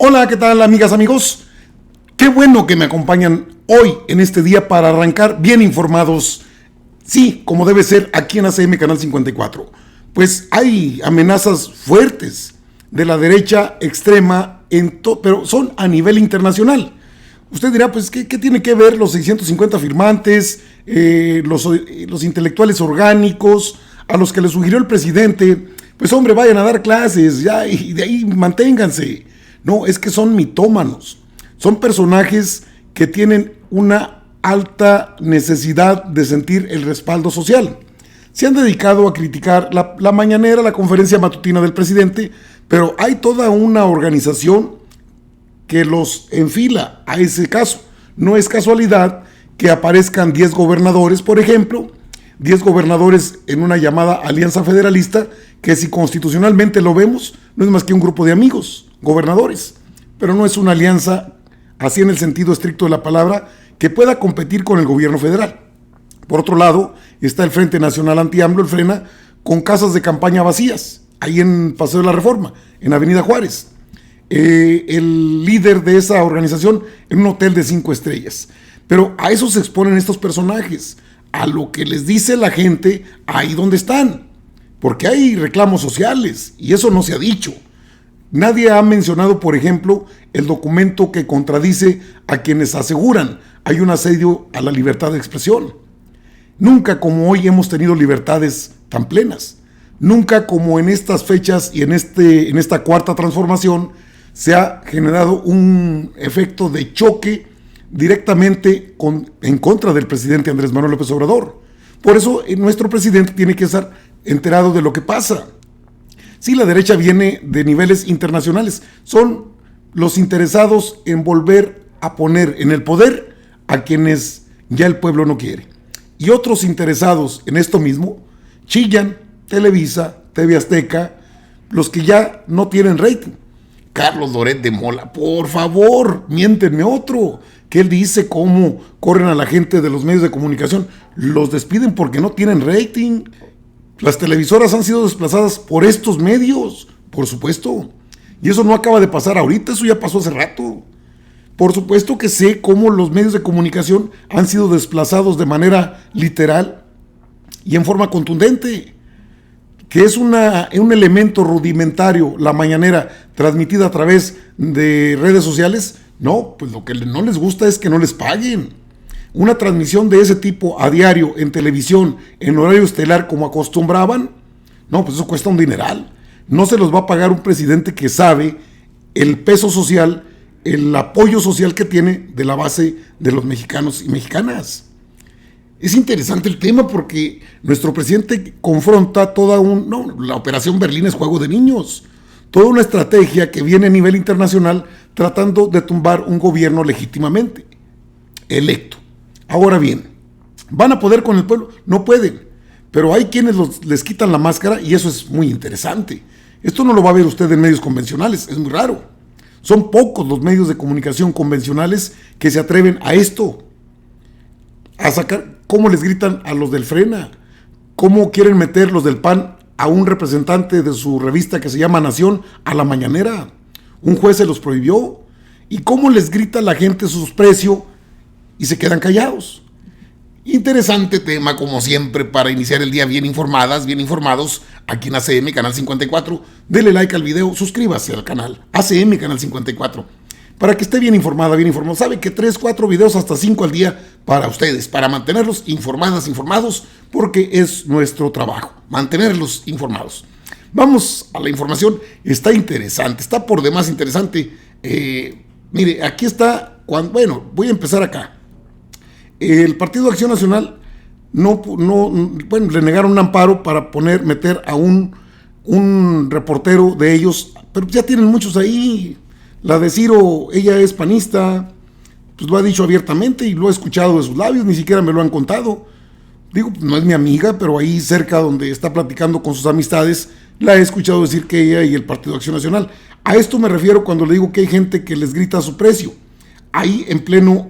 Hola, ¿qué tal, amigas, amigos? Qué bueno que me acompañan hoy en este día para arrancar bien informados, sí, como debe ser aquí en ACM Canal 54. Pues hay amenazas fuertes de la derecha extrema, pero son a nivel internacional. Usted dirá, pues, ¿qué tiene que ver los 650 firmantes, los intelectuales orgánicos, a los que le sugirió el presidente? Pues, hombre, vayan a dar clases, ya, y de ahí manténganse. No, es que son mitómanos, son personajes que tienen una alta necesidad de sentir el respaldo social. Se han dedicado a criticar la mañanera, la conferencia matutina del presidente, pero hay toda una organización que los enfila a ese caso. No es casualidad que aparezcan 10 gobernadores, por ejemplo, 10 gobernadores en una llamada alianza federalista, que si constitucionalmente lo vemos, no es más que un grupo de amigos, gobernadores, pero no es una alianza, así en el sentido estricto de la palabra, que pueda competir con el gobierno federal. Por otro lado, está el Frente Nacional Anti-AMLO, el FRENA, con casas de campaña vacías, ahí en Paseo de la Reforma, en Avenida Juárez. El líder de esa organización en un hotel de 5 estrellas. Pero a eso se exponen estos personajes, a lo que les dice la gente ahí donde están, porque hay reclamos sociales y eso no se ha dicho. Nadie ha mencionado, por ejemplo, el documento que contradice a quienes aseguran hay un asedio a la libertad de expresión. Nunca como hoy hemos tenido libertades tan plenas. Nunca como en estas fechas y en esta cuarta transformación se ha generado un efecto de choque directamente en contra del presidente Andrés Manuel López Obrador. Por eso nuestro presidente tiene que estar enterado de lo que pasa. Sí, la derecha viene de niveles internacionales. Son los interesados en volver a poner en el poder a quienes ya el pueblo no quiere. Y otros interesados en esto mismo chillan, Televisa, TV Azteca, los que ya no tienen rating. Carlos Loret de Mola, por favor, miéntenme otro, que él dice cómo corren a la gente de los medios de comunicación. Los despiden porque no tienen rating. Las televisoras han sido desplazadas por estos medios, por supuesto. Y eso no acaba de pasar ahorita, eso ya pasó hace rato. Por supuesto que sé cómo los medios de comunicación han sido desplazados de manera literal y en forma contundente. Que es un elemento rudimentario, la mañanera transmitida a través de redes sociales. No, pues lo que no les gusta es que no les paguen. Una transmisión de ese tipo a diario en televisión, en horario estelar como acostumbraban, no, pues eso cuesta un dineral. No se los va a pagar un presidente que sabe el peso social, el apoyo social que tiene de la base de los mexicanos y mexicanas. Es interesante el tema porque nuestro presidente confronta la Operación Berlín es juego de niños, toda una estrategia que viene a nivel internacional tratando de tumbar un gobierno legítimamente electo. Ahora bien, ¿van a poder con el pueblo? No pueden, pero hay quienes les quitan la máscara y eso es muy interesante. Esto no lo va a ver usted en medios convencionales, es muy raro. Son pocos los medios de comunicación convencionales que se atreven a esto, a sacar cómo les gritan a los del Frena, cómo quieren meter los del PAN a un representante de su revista que se llama Nación a la mañanera. Un juez se los prohibió. Y cómo les grita la gente su desprecio y se quedan callados. Interesante tema, como siempre, para iniciar el día bien informadas, bien informados, aquí en ACM Canal 54. Dele like al video, suscríbase al canal ACM Canal 54. Para que esté bien informada, bien informado. Sabe que 3, 4 videos, hasta 5 al día para ustedes, para mantenerlos informados, porque es nuestro trabajo, mantenerlos informados. Vamos a la información, está interesante, está por demás interesante. Mire, aquí está, voy a empezar acá. El Partido de Acción Nacional le negaron un amparo para meter a un reportero de ellos, pero ya tienen muchos ahí. La de Ciro, ella es panista, pues lo ha dicho abiertamente y lo he escuchado de sus labios, ni siquiera me lo han contado. Digo, no es mi amiga, pero ahí cerca donde está platicando con sus amistades, la he escuchado decir que ella y el Partido de Acción Nacional. A esto me refiero cuando le digo que hay gente que les grita su precio. Ahí en pleno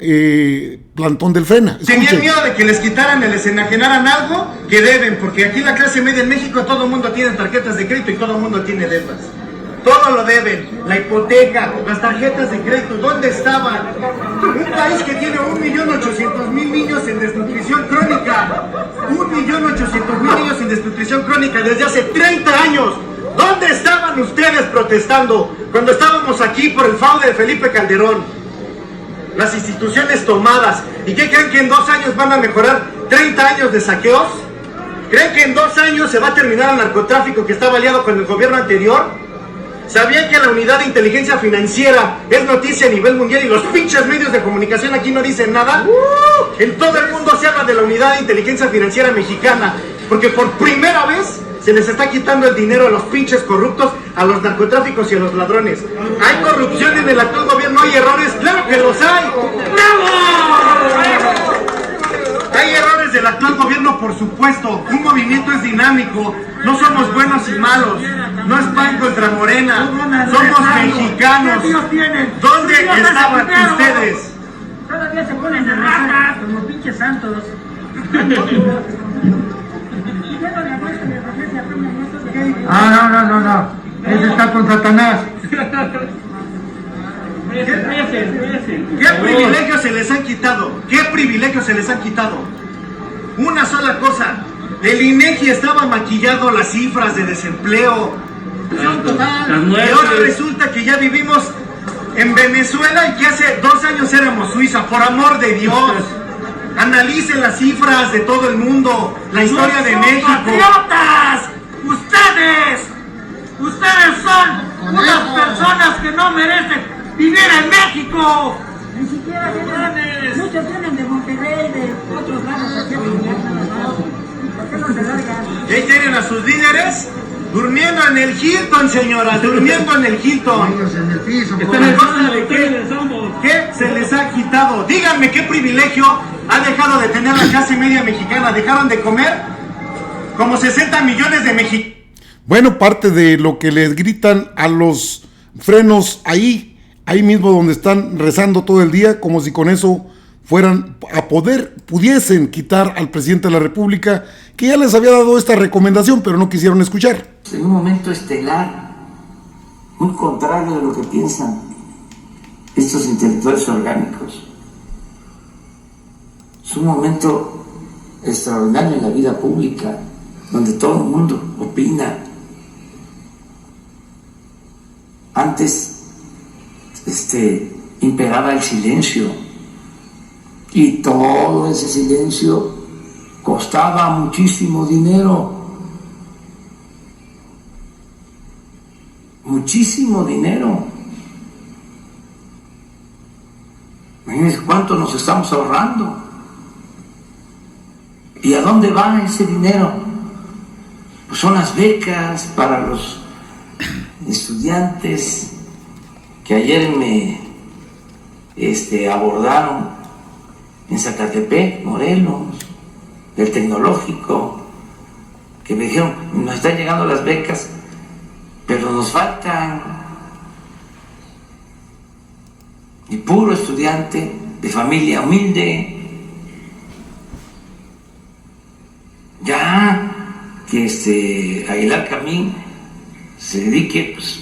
plantón del Frena. Tenían miedo de que les quitaran, les enajenaran algo que deben, porque aquí la clase media en México todo el mundo tiene tarjetas de crédito y todo el mundo tiene deudas. Todo lo deben, la hipoteca, las tarjetas de crédito, ¿dónde estaban? Un país que tiene 1.800.000 niños en desnutrición crónica. 1.800.000 niños en desnutrición crónica desde hace 30 años. ¿Dónde estaban ustedes protestando cuando estábamos aquí por el fraude de Felipe Calderón? Las instituciones tomadas. ¿Y qué creen que en 2 años van a mejorar 30 años de saqueos? ¿Creen que en 2 años se va a terminar el narcotráfico que estaba aliado con el gobierno anterior? ¿Sabían que la unidad de inteligencia financiera es noticia a nivel mundial y los pinches medios de comunicación aquí no dicen nada? En todo el mundo se habla de la unidad de inteligencia financiera mexicana, porque por primera vez se les está quitando el dinero a los pinches corruptos, a los narcotráficos y a los ladrones. ¿Hay corrupción en el actual gobierno? ¿Hay errores? ¡Claro que los hay! ¡Bravo! Hay errores del actual gobierno, por supuesto. Un movimiento es dinámico. No somos buenos y malos. No es PAN contra Morena. Somos mexicanos. ¿Dónde estaban ustedes? Todavía se ponen de ratas como pinches santos. No. Ese está con Satanás. ¿Qué privilegios se les han quitado? ¿Qué privilegios se les han quitado? Una sola cosa. El INEGI estaba maquillado las cifras de desempleo. Y ahora resulta que ya vivimos en Venezuela y que hace 2 años éramos Suiza. Por amor de Dios. Analicen las cifras de todo el mundo. La historia de México. ¡Patriotas! ¡Ustedes son unas personas que no merecen vivir en México! Ni siquiera tienen, muchos vienen de Monterrey, de otros lados, aquí a ¿por qué no se largan? ¿Y ahí tienen a sus líderes? Durmiendo en el Hilton, señora, durmiendo en el Hilton. Ellos en el piso. ¿Qué se les ha quitado? Díganme qué privilegio ha dejado de tener la clase media mexicana. ¿Dejaron de comer? Como 60 millones de mexicanos. Bueno, parte de lo que les gritan a los frenos ahí mismo donde están rezando todo el día, como si con eso fueran a pudiesen quitar al presidente de la República, que ya les había dado esta recomendación, pero no quisieron escuchar. En un momento estelar, muy contrario de lo que piensan estos intelectuales orgánicos. Es un momento extraordinario en la vida pública, donde todo el mundo opina. Antes imperaba el silencio, y todo ese silencio costaba muchísimo dinero. Muchísimo dinero. Imagínense cuánto nos estamos ahorrando. ¿Y a dónde va ese dinero? Pues son las becas para los estudiantes que ayer me abordaron en Zacatepec, Morelos, del Tecnológico, que me dijeron, nos están llegando las becas, pero nos faltan. Y puro estudiante de familia humilde, ya que Aguilar Camín se dedique pues,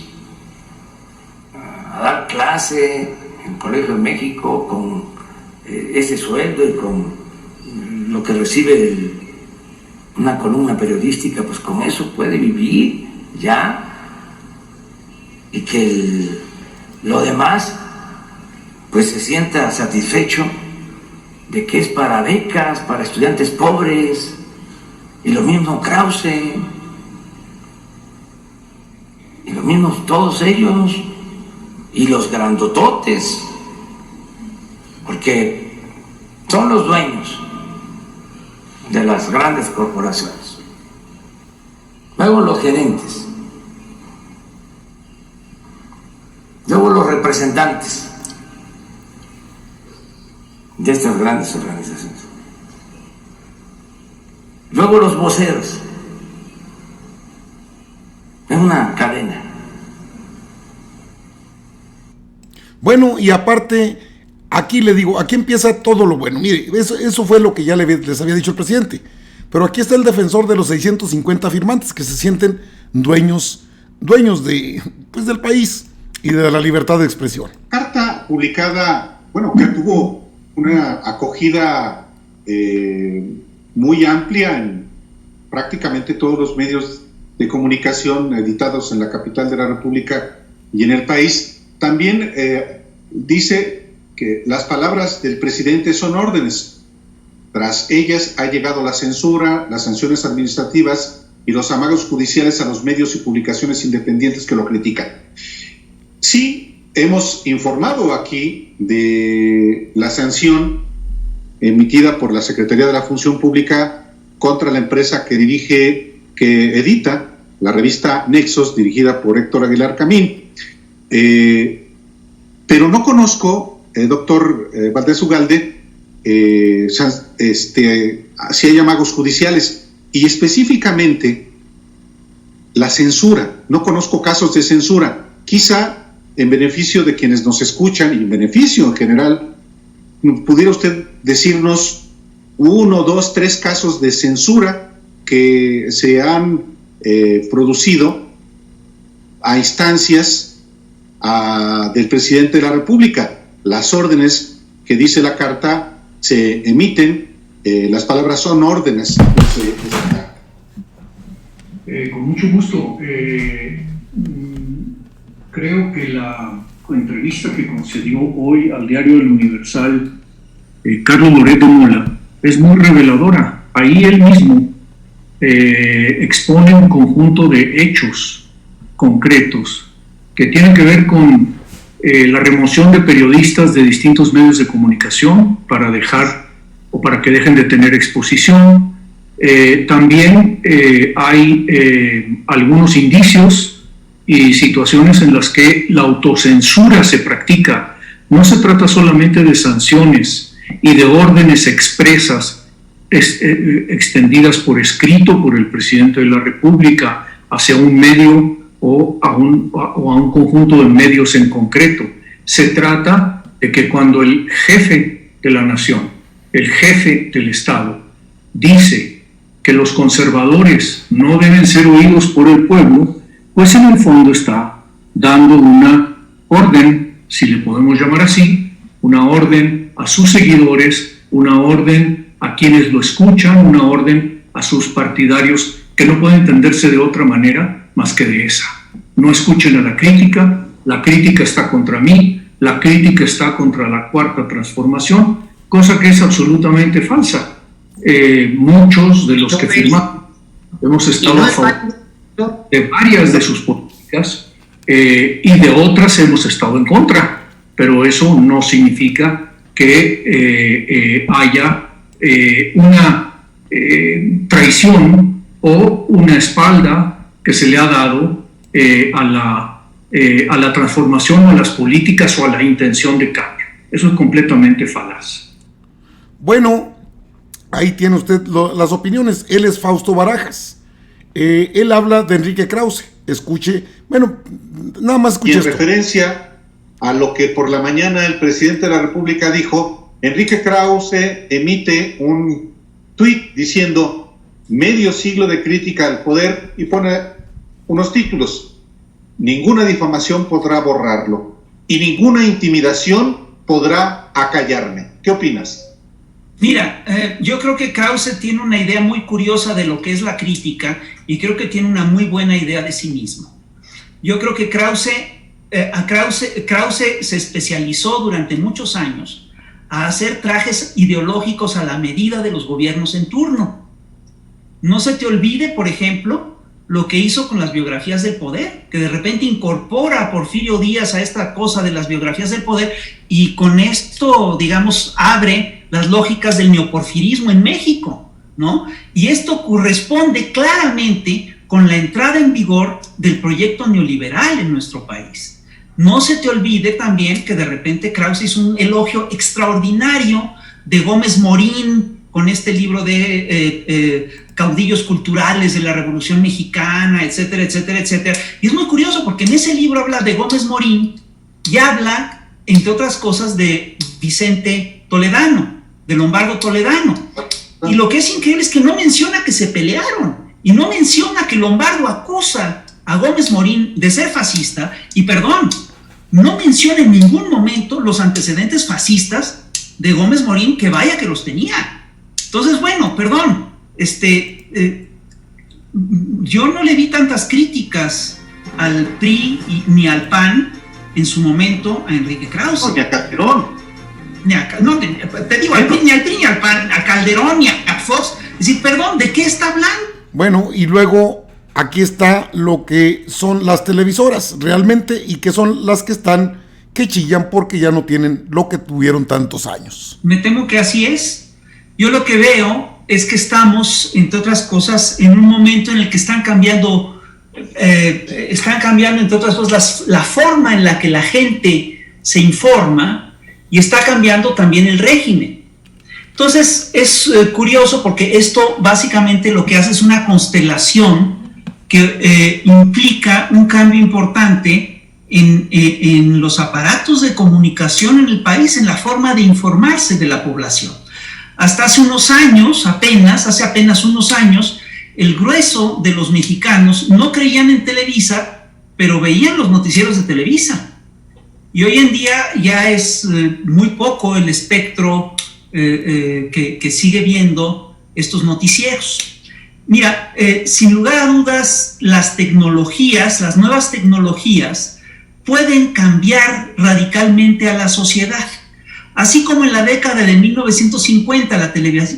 a dar clase en el Colegio de México con ese sueldo y con lo que recibe de una columna periodística, pues con eso puede vivir ya, y que lo demás pues se sienta satisfecho de que es para becas, para estudiantes pobres, y lo mismo Krause, y lo mismo todos ellos, y los grandototes, porque son los dueños de las grandes corporaciones. Luego los gerentes, luego los representantes de estas grandes organizaciones, luego los voceros. Es una cadena. Bueno, y aparte, aquí le digo, aquí empieza todo lo bueno. Mire, eso fue lo que ya les había dicho el presidente. Pero aquí está el defensor de los 650 firmantes que se sienten dueños de pues, del país y de la libertad de expresión. Carta publicada, bueno, que tuvo una acogida muy amplia en prácticamente todos los medios de comunicación editados en la capital de la República y en el país. También dice que las palabras del presidente son órdenes. Tras ellas ha llegado la censura, las sanciones administrativas y los amagos judiciales a los medios y publicaciones independientes que lo critican. Sí, hemos informado aquí de la sanción emitida por la Secretaría de la Función Pública contra la empresa que edita la revista Nexos, dirigida por Héctor Aguilar Camín. Pero no conozco, doctor Valdés Ugalde, si hay amagos judiciales y específicamente la censura. No conozco casos de censura. Quizá en beneficio de quienes nos escuchan y en beneficio en general, ¿pudiera usted decirnos 1, 2, 3 casos de censura que se han producido a instancias del presidente de la República? Las órdenes que dice la carta se emiten, las palabras son órdenes. Con mucho gusto. Creo que la entrevista que concedió hoy al diario El Universal Carlos Loreto Mola es muy reveladora. Ahí él mismo expone un conjunto de hechos concretos que tienen que ver con la remoción de periodistas de distintos medios de comunicación para que dejen de tener exposición. También hay algunos indicios y situaciones en las que la autocensura se practica. No se trata solamente de sanciones y de órdenes expresas extendidas por escrito por el presidente de la República hacia un medio o a un conjunto de medios en concreto. Se trata de que cuando el jefe de la nación, el jefe del Estado, dice que los conservadores no deben ser oídos por el pueblo, pues en el fondo está dando una orden, si le podemos llamar así, una orden a sus seguidores, una orden a quienes lo escuchan, una orden a sus partidarios, que no puede entenderse de otra manera más que de esa. No escuchen a la crítica está contra mí, la crítica está contra la Cuarta Transformación, cosa que es absolutamente falsa. Muchos de los que firmamos hemos estado a favor de varias de sus políticas y de otras hemos estado en contra, pero eso no significa que haya una traición o una espalda que se le ha dado a la transformación o a las políticas o a la intención de cambio. Eso es completamente falaz. Bueno, ahí tiene usted las opiniones. Él es Fausto Barajas. Él habla de Enrique Krause. Escuche, bueno, nada más escuche. Y en esto. referencia a lo que por la mañana el presidente de la República dijo, Enrique Krause emite un tuit diciendo medio siglo de crítica al poder y pone unos títulos. Ninguna difamación podrá borrarlo y ninguna intimidación podrá acallarme. ¿Qué opinas? Mira, yo creo que Krause tiene una idea muy curiosa de lo que es la crítica y creo que tiene una muy buena idea de sí mismo. Yo creo que Krause se especializó durante muchos años a hacer trajes ideológicos a la medida de los gobiernos en turno. No se te olvide, por ejemplo, lo que hizo con las biografías del poder, que de repente incorpora a Porfirio Díaz a esta cosa de las biografías del poder y con esto, digamos, abre las lógicas del neoporfirismo en México, ¿no? Y esto corresponde claramente con la entrada en vigor del proyecto neoliberal en nuestro país. No se te olvide también que de repente Krause hizo un elogio extraordinario de Gómez Morín con este libro de caudillos culturales de la Revolución Mexicana, etcétera, etcétera, etcétera. Y es muy curioso porque en ese libro habla de Gómez Morín y habla, entre otras cosas, de Vicente Toledano, de Lombardo Toledano. Y lo que es increíble es que no menciona que se pelearon y no menciona que Lombardo acusa a Gómez Morín de ser fascista, y perdón, no menciona en ningún momento los antecedentes fascistas de Gómez Morín, que vaya que los tenía. Entonces, bueno, perdón, yo no le vi tantas críticas al PRI ni al PAN en su momento a Enrique Krause. Ni a Calderón. Te digo, ni al PRI, ni al PAN, a Calderón, ni a Fox. Es decir, perdón, ¿de qué está hablando? Bueno, y luego aquí está lo que son las televisoras realmente, y que son las que chillan porque ya no tienen lo que tuvieron tantos años. Me temo que así es. Yo lo que veo es que estamos, entre otras cosas, en un momento en el que están cambiando, entre otras cosas, la forma en la que la gente se informa, y está cambiando también el régimen. Entonces es curioso, porque esto básicamente lo que hace es una constelación que implica un cambio importante en los aparatos de comunicación en el país, en la forma de informarse de la población. Hasta hace unos años, hace apenas unos años, el grueso de los mexicanos no creían en Televisa, pero veían los noticieros de Televisa. Y hoy en día ya es muy poco el espectro que sigue viendo estos noticieros. Mira, sin lugar a dudas, las nuevas tecnologías pueden cambiar radicalmente a la sociedad. Así como en la década de 1950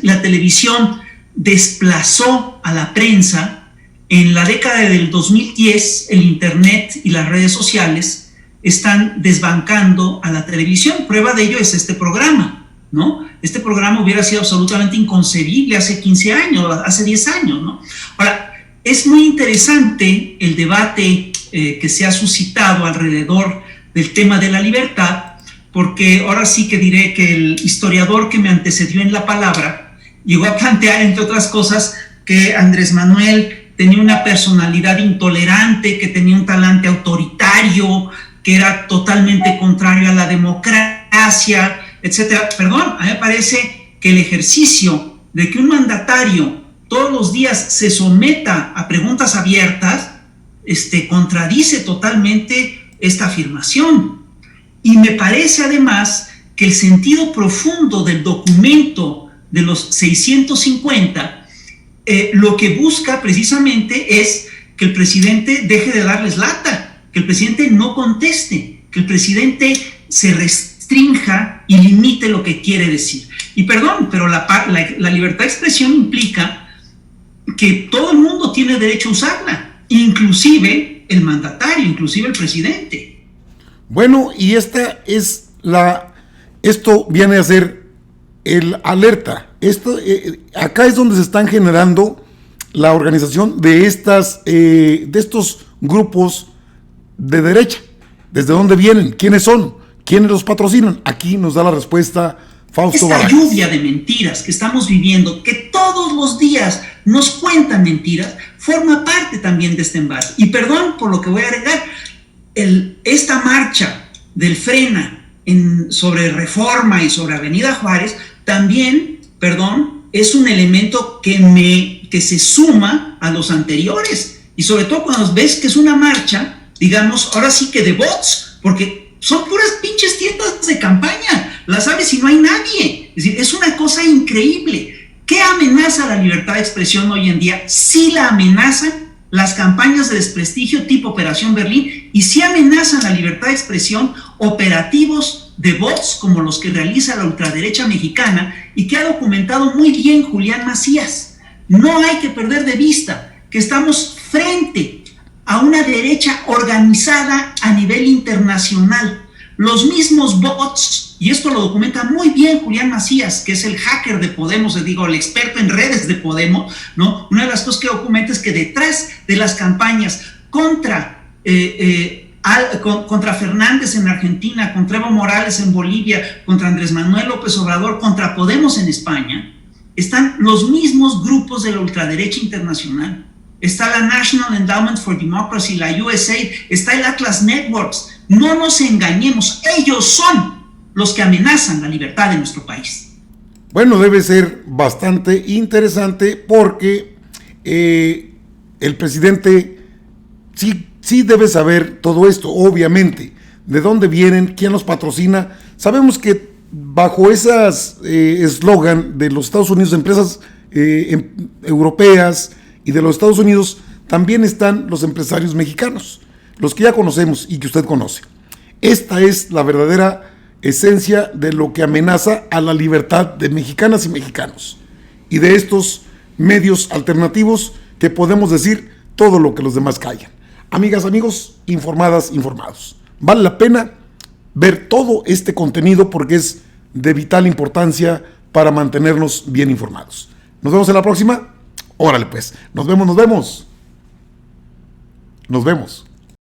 la televisión desplazó a la prensa, en la década del 2010 el Internet y las redes sociales están desbancando a la televisión. Prueba de ello es este programa, ¿no? Este programa hubiera sido absolutamente inconcebible hace 15 años, hace 10 años, ¿no? Ahora, es muy interesante el debate que se ha suscitado alrededor del tema de la libertad, porque ahora sí que diré que el historiador que me antecedió en la palabra llegó a plantear, entre otras cosas, que Andrés Manuel tenía una personalidad intolerante, que tenía un talante autoritario, que era totalmente contrario a la democracia, etcétera. Perdón, a mí me parece que el ejercicio de que un mandatario todos los días se someta a preguntas abiertas contradice totalmente esta afirmación. Y me parece además que el sentido profundo del documento de los 650 lo que busca precisamente es que el presidente deje de darles lata, que el presidente no conteste, que el presidente se restrinja y limite lo que quiere decir. Y perdón, pero la libertad de expresión implica que todo el mundo tiene derecho a usarla, inclusive el mandatario, inclusive el presidente. Bueno, y esto viene a ser el alerta. Acá es donde se están generando la organización de estos grupos de derecha. ¿Desde dónde vienen? ¿Quiénes son? ¿Quiénes los patrocinan? Aquí nos da la respuesta Fausto Barajas. Esta lluvia de mentiras que estamos viviendo, que todos los días nos cuentan mentiras, forma parte también de este embate. Y perdón por lo que voy a agregar, esta marcha del Frena sobre Reforma y sobre Avenida Juárez también, perdón, es un elemento que se suma a los anteriores. Y sobre todo cuando ves que es una marcha, digamos, ahora sí que de bots, porque son puras pinches tiendas de campaña, las sabes y no hay nadie. Es decir, es una cosa increíble. ¿Qué amenaza la libertad de expresión hoy en día? Sí la amenazan las campañas de desprestigio tipo Operación Berlín, y sí amenazan la libertad de expresión operativos de bots como los que realiza la ultraderecha mexicana y que ha documentado muy bien Julián Macías. No hay que perder de vista que estamos frente a una derecha organizada a nivel internacional. Los mismos bots, y esto lo documenta muy bien Julián Macías, que es el hacker de Podemos, el experto en redes de Podemos, ¿no? Una de las cosas que documenta es que detrás de las campañas contra Fernández en Argentina, contra Evo Morales en Bolivia, contra Andrés Manuel López Obrador, contra Podemos en España, están los mismos grupos de la ultraderecha internacional. Está la National Endowment for Democracy, la USAID, está el Atlas Networks. No nos engañemos, ellos son los que amenazan la libertad de nuestro país. Bueno, debe ser bastante interesante porque el presidente sí debes saber todo esto, obviamente. ¿De dónde vienen? ¿Quién los patrocina? Sabemos que bajo esas eslogan de los Estados Unidos, empresas europeas y de los Estados Unidos, también están los empresarios mexicanos, los que ya conocemos y que usted conoce. Esta es la verdadera esencia de lo que amenaza a la libertad de mexicanas y mexicanos y de estos medios alternativos que podemos decir todo lo que los demás callan. Amigas, amigos, informadas, informados. Vale la pena ver todo este contenido porque es de vital importancia para mantenernos bien informados. Nos vemos en la próxima. Órale pues, nos vemos. Nos vemos.